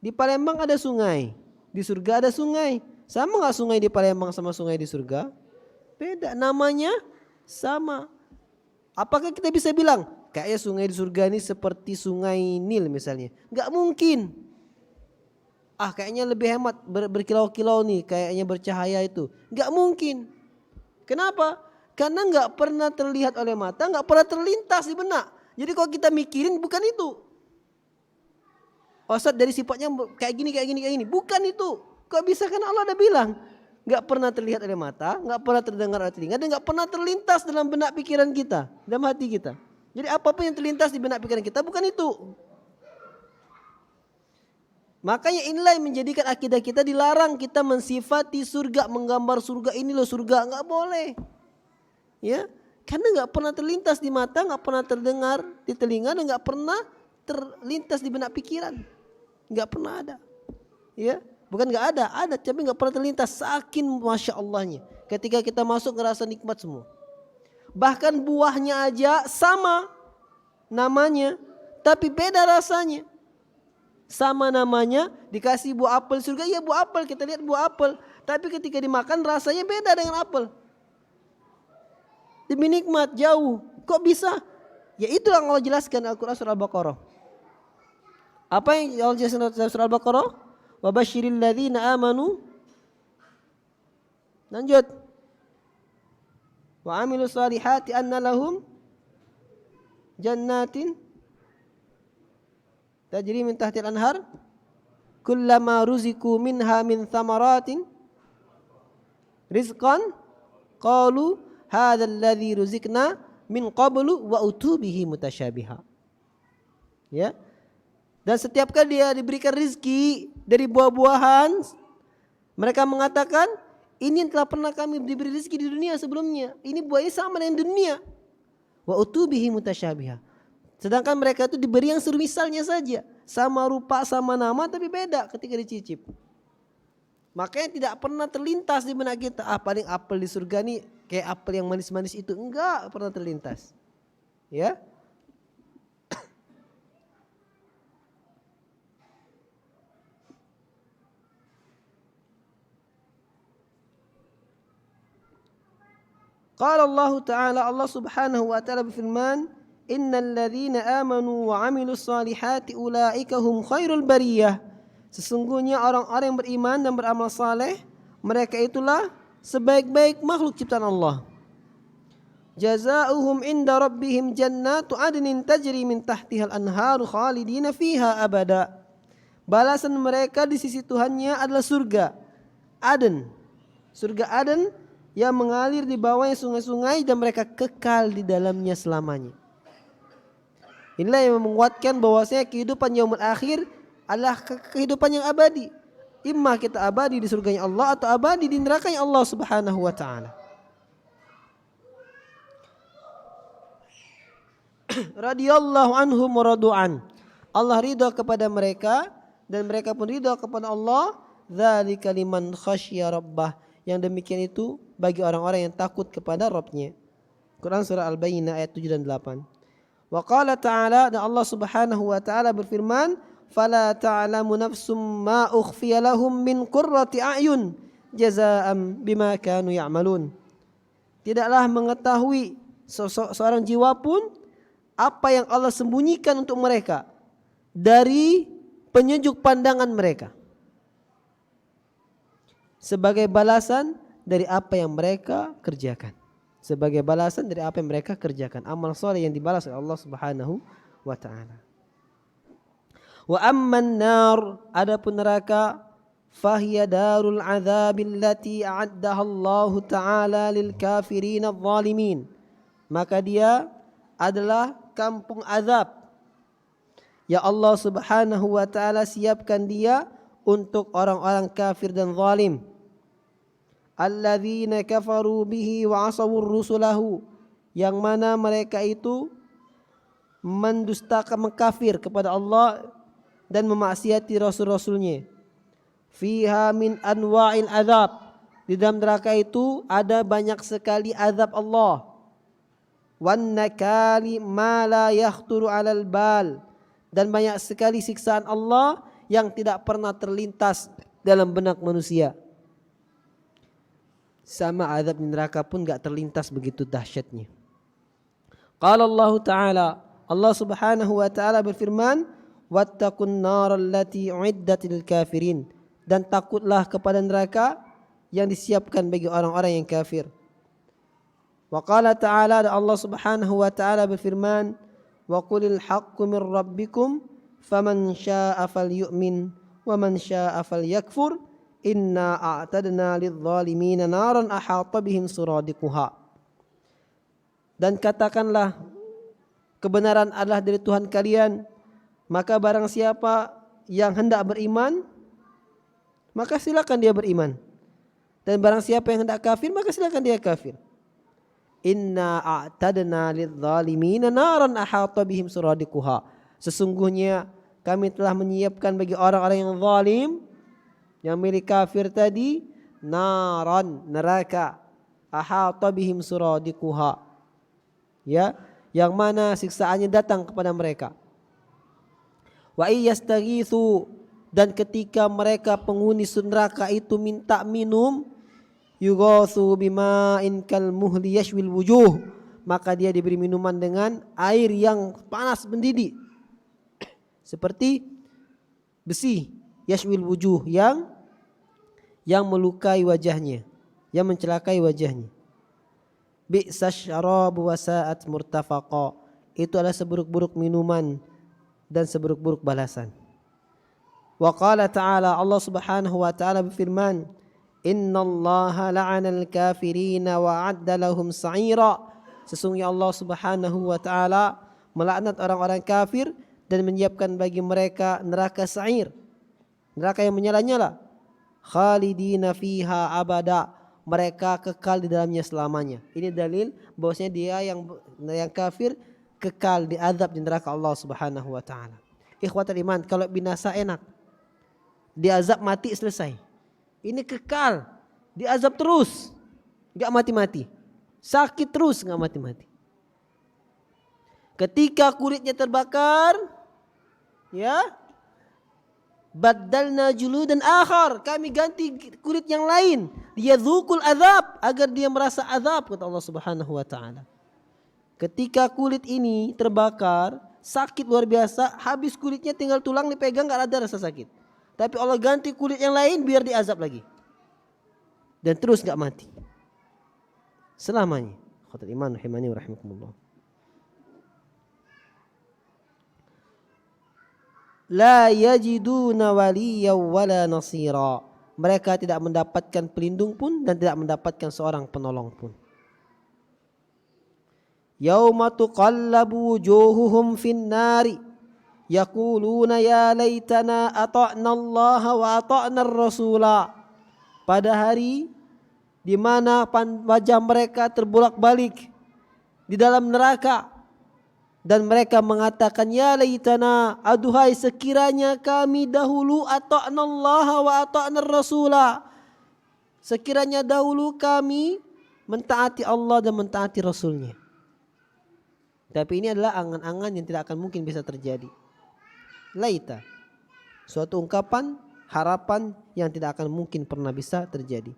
di Palembang ada sungai, di surga ada sungai. Sama enggak sungai di Palembang sama sungai di surga? Beda, namanya sama. Apakah kita bisa bilang kayaknya sungai di surga ini seperti sungai Nil misalnya? Enggak mungkin. Kayaknya lebih hemat berkilau-kilau nih, kayaknya bercahaya itu. Enggak mungkin. Kenapa? Karena enggak pernah terlihat oleh mata, enggak pernah terlintas di benak. Jadi kalau kita mikirin bukan itu. Ustaz dari sifatnya kayak gini. Bukan itu. Kok bisa? Karena Allah udah bilang enggak pernah terlihat oleh mata, enggak pernah terdengar oleh telinga, dan enggak pernah terlintas dalam benak pikiran kita, dalam hati kita. Jadi apapun yang terlintas di benak pikiran kita bukan itu. Makanya inilah yang menjadikan akidah kita dilarang kita mensifati surga, menggambar surga, ini loh surga, enggak boleh. Ya, karena enggak pernah terlintas di mata, enggak pernah terdengar di telinga, dan enggak pernah terlintas di benak pikiran. Enggak pernah ada. Ya, bukan enggak ada, tapi enggak pernah terlintas, saking masya Allahnya. Ketika kita masuk ngerasa nikmat semua. Bahkan buahnya aja sama namanya, tapi beda rasanya. Sama namanya, dikasih buah apel surga, ya buah apel, kita lihat buah apel, tapi ketika dimakan rasanya beda dengan apel. Demi nikmat jauh. Kok bisa? Ya itu yang Allah jelaskan Al-Quran surah Al-Baqarah. Apa yang Allah jelaskan dalam surah Al-Baqarah? Wa basyiril ladzina amanu. Lanjut. Wa amilus salihati anna lahum jannatin tajri min tahtil anhar kullama ruziku minha min thamaratin rizqan qalu hadzal ladzi ruzikna min qablu wa utubihi mutasyabiha. Ya. Dan setiap kali dia diberikan rizki dari buah-buahan, mereka mengatakan, ini yang telah pernah kami diberi rizki di dunia sebelumnya. Ini buahnya sama dengan dunia. Wa utubihi mutasyabiha. Sedangkan mereka itu diberi yang serumisalnya saja. Sama rupa, sama nama, tapi beda ketika dicicip. Makanya tidak pernah terlintas di benak kita. Paling apel di surga nih kayak apel yang manis-manis itu. Enggak pernah terlintas. Ya. Qala Allah Ta'ala, Allah Subhanahu wa Ta'ala berfirman, innal ladzina amanu wa 'amilus salihati ulaika hum khairul bariyah. Sesungguhnya orang-orang yang beriman dan beramal saleh, mereka itulah sebaik-baik makhluk ciptaan Allah. Jazaohum inda rabbihim jannatu adnin tajri min tahtihal anharu khalidina fiha abada. Balasan mereka di sisi Tuhannya adalah surga Aden. Surga Aden yang mengalir di bawahnya sungai-sungai dan mereka kekal di dalamnya selamanya. Inilah yang menguatkan bahwasanya kehidupan yaumul akhir adalah kehidupan yang abadi. Imma kita abadi di surganya Allah atau abadi di nerakanya Allah Subhanahu wa Ta'ala. Radiyallahu anhum wa radu'an. Allah ridha kepada mereka dan mereka pun ridha kepada Allah. Dzalika liman khasyya rabbah. Yang demikian itu bagi orang-orang yang takut kepada Rabb-Nya. Quran surah Al-Bayyinah ayat 7 dan 8. Wa qala ta'ala, dan Allah Subhanahu wa Ta'ala berfirman, fala ta'lamu nafsum ma ukhfiya lahum min qurrati a'yun jazaa'an bima kanu ya'malun. Tidaklah mengetahui seorang jiwa pun apa yang Allah sembunyikan untuk mereka dari penyejuk pandangan mereka, sebagai balasan dari apa yang mereka kerjakan. Sebagai balasan dari apa yang mereka kerjakan. Amal soleh yang dibalas oleh Allah Subhanahu wa Ta'ala. Wa amman nar, adapun neraka, fahiya darul azabil lati a'addaha Allah Ta'ala lil kafirin adh-dhalimin. Maka dia adalah kampung azab ya Allah Subhanahu wa Ta'ala siapkan dia untuk orang-orang kafir dan zalim. Alladzina kafaru bihi wa asawur rusulahu, yang mana mereka itu mendustakan, mengkafir kepada Allah dan memaksiati rasul-rasulnya. Fiha min anwa'il azab, di dalam neraka itu ada banyak sekali azab Allah. Wan nakali ma la yakhturu 'alal bal, dan banyak sekali siksaan Allah yang tidak pernah terlintas dalam benak manusia. Sama azab di neraka pun gak terlintas begitu dahsyatnya. Qala Allah Ta'ala, Allah Subhanahu wa Ta'ala berfirman, wattaqun naral lati uiddat lil kafirin, dan takutlah kepada neraka yang disiapkan bagi orang-orang yang kafir. Wa qala ta'ala, dan Allah Subhanahu wa Ta'ala berfirman, wa qulil haqqu min rabbikum faman syaa'a falyu'min wa man syaa'a falyakfur inna a'tadna lidh-dhalimina naran ahata bihim suradiquha. Dan katakanlah, kebenaran adalah dari Tuhan kalian, maka barang siapa yang hendak beriman, maka silakan dia beriman, dan barang siapa yang hendak kafir, maka silakan dia kafir. Inna a'tadna lidh-dhalimina naran ahata bihim suradiquha. Sesungguhnya kami telah menyiapkan bagi orang-orang yang zalim, yang milik kafir tadi, naran, neraka, ahata bihim suradiquha, ya, yang mana siksaannya datang kepada mereka. Wa iyastaghitsu, dan ketika mereka penghuni neraka itu minta minum, yughatsu bima'in kal muhli yashwil wujuh, maka dia diberi minuman dengan air yang panas mendidih seperti besi, yashwil wujuh, yang melukai wajahnya, yang mencelakai wajahnya. Bi'sas syarabu wa sa'at murtafaqa, itu adalah seburuk-buruk minuman dan seburuk-buruk balasan. Wa qala ta'ala, Allah Subhanahu wa ta'ala berfirman, innallaha la'anal kafirina wa 'adda lahum sa'ira. Sesungguhnya Allah Subhanahu wa ta'ala melaknat orang-orang kafir dan menyiapkan bagi mereka neraka sa'ir, neraka yang menyala-nyala. Khalidina fiha abada, mereka kekal di dalamnya selamanya. Ini dalil bahwasanya dia yang kafir kekal diazab di neraka Allah Subhanahu wa ta'ala. Ikhwatul iman, kalau binasa enak, diazab mati selesai. Ini kekal, diazab terus, gak mati-mati, sakit terus gak mati-mati. Ketika kulitnya terbakar, ya, baddalna juludan akhar, kami ganti kulit yang lain, liyadzuqul azab, agar dia merasa azab, kata Allah Subhanahu wa ta'ala. Ketika kulit ini terbakar, sakit luar biasa, habis kulitnya tinggal tulang dipegang gak ada rasa sakit. Tapi Allah ganti kulit yang lain biar diazab lagi. Dan terus gak mati selamanya. Khatul iman rahimani wa rahimakumullah. La yajiduna waliyan wala nasira. Mereka tidak mendapatkan pelindung pun dan tidak mendapatkan seorang penolong pun. Yauma tuqallabu wujuhuhum fin nari yaquluna ya laitana ata'na Allah wa ata'na ar-rasula. Pada hari di mana wajah mereka terbolak-balik di dalam neraka dan mereka mengatakan ya laitana, aduhai sekiranya kami dahulu ata'na Allah wa ata'na ar-rasula, sekiranya dahulu kami mentaati Allah dan mentaati Rasulnya. Tapi ini adalah angan-angan yang tidak akan mungkin bisa terjadi. Laita, suatu ungkapan harapan yang tidak akan mungkin pernah bisa terjadi.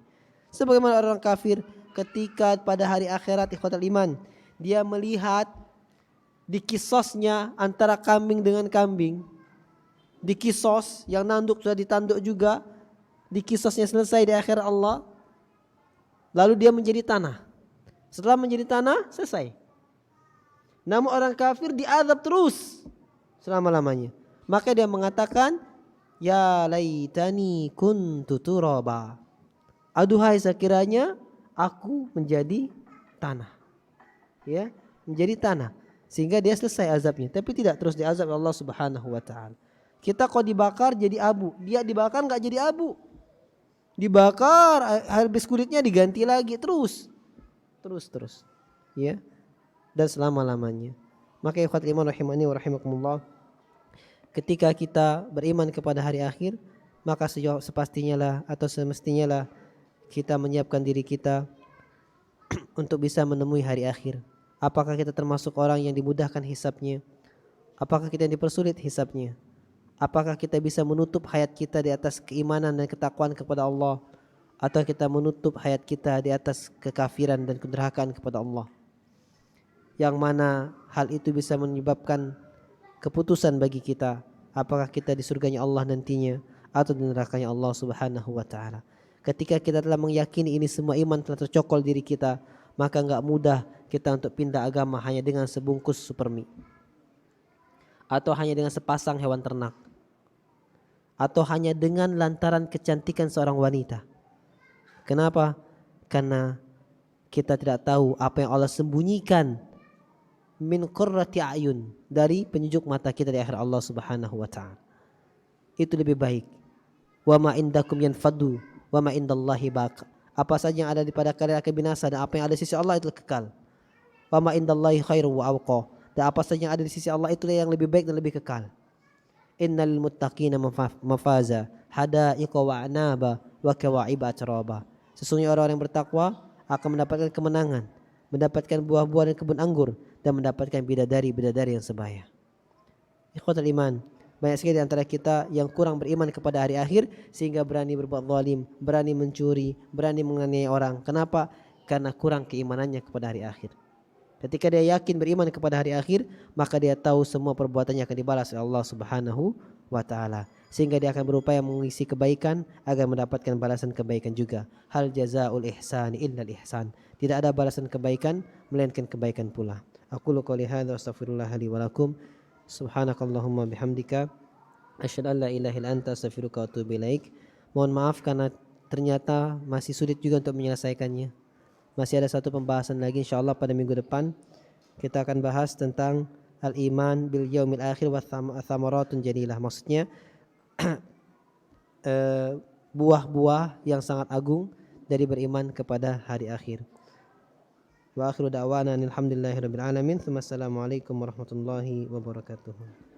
Sebagaimana orang kafir ketika pada hari akhirat, ikhwatal iman, dia melihat di kisosnya antara kambing dengan kambing, di kisos yang nanduk sudah ditanduk juga, di kisosnya selesai di akhirat Allah, lalu dia menjadi tanah. Setelah menjadi tanah selesai. Namun orang kafir diazab terus selama-lamanya. Maka dia mengatakan, ya laitani kuntu turaba. Aduhai sekiranya aku menjadi tanah. Ya, menjadi tanah. Sehingga dia selesai azabnya. Tapi tidak terus diazab oleh Allah Subhanahu wa ta'ala. Kita kok dibakar jadi abu. Dia dibakar gak jadi abu. Dibakar, habis kulitnya diganti lagi. Terus. Ya. Dan selama-lamanya. Maka ikhwat iman rahimani wa rahimakumullah, ketika kita beriman kepada hari akhir, maka sepastinya lah atau semestinya lah kita menyiapkan diri kita untuk bisa menemui hari akhir. Apakah kita termasuk orang yang dimudahkan hisabnya? Apakah kita yang dipersulit hisabnya? Apakah kita bisa menutup hayat kita di atas keimanan dan ketakwaan kepada Allah, atau kita menutup hayat kita di atas kekafiran dan kedurhakaan kepada Allah? Yang mana hal itu bisa menyebabkan keputusan bagi kita, apakah kita di surganya Allah nantinya atau di nerakanya Allah Subhanahu wa ta'ala. Ketika kita telah meyakini ini semua, iman telah tercokol diri kita, maka enggak mudah kita untuk pindah agama hanya dengan sebungkus supermi, atau hanya dengan sepasang hewan ternak, atau hanya dengan lantaran kecantikan seorang wanita. Kenapa? Karena kita tidak tahu apa yang Allah sembunyikan min qurrati a'yun, dari penyejuk mata kita di akhir Allah Subhanahu wa ta'ala. Itu lebih baik. Wa ma indakum yanfadu wa ma indallahi baq. Apa saja yang ada pada kalian akan binasa, dan apa yang ada di sisi Allah itu kekal. Wa ma indallahi khairu wa awqa. Dan apa saja yang ada di sisi Allah itulah yang lebih baik dan lebih kekal. Innal muttaqina mafaza hadaiqa wa anaba wa kawa'iba atraba. Sesungguhnya orang-orang yang bertakwa akan mendapatkan kemenangan, mendapatkan buah-buah dan kebun anggur, dan mendapatkan bidadari-bidadari yang sebaya. Ikhwatul iman, banyak sekali di antara kita yang kurang beriman kepada hari akhir sehingga berani berbuat zalim, berani mencuri, berani menganiaya orang. Kenapa? Karena kurang keimanannya kepada hari akhir. Ketika dia yakin beriman kepada hari akhir, maka dia tahu semua perbuatannya akan dibalas oleh Allah Subhanahu wa ta'ala. Sehingga dia akan berupaya mengisi kebaikan agar mendapatkan balasan kebaikan juga. Hal jazaul ihsani illal ihsan. Tidak ada balasan kebaikan melainkan kebaikan pula. Aqulu qouli hadza astaghfirullah li wa lakum. Subhanakallahumma bihamdika asyhadu an la ilaha illa anta astaghfiruka wa atubu ilaik. Mohon maaf karena ternyata masih sulit juga untuk menyelesaikannya. Masih ada satu pembahasan lagi insyaallah pada minggu depan. Kita akan bahas tentang al-iman bil yaumil akhir wa thamaratun jadilah. Maksudnya buah-buah yang sangat agung dari beriman kepada hari akhir. Wa akhiru da'wana alhamdulillahirabbil alamin. Assalamualaikum warahmatullahi wabarakatuh.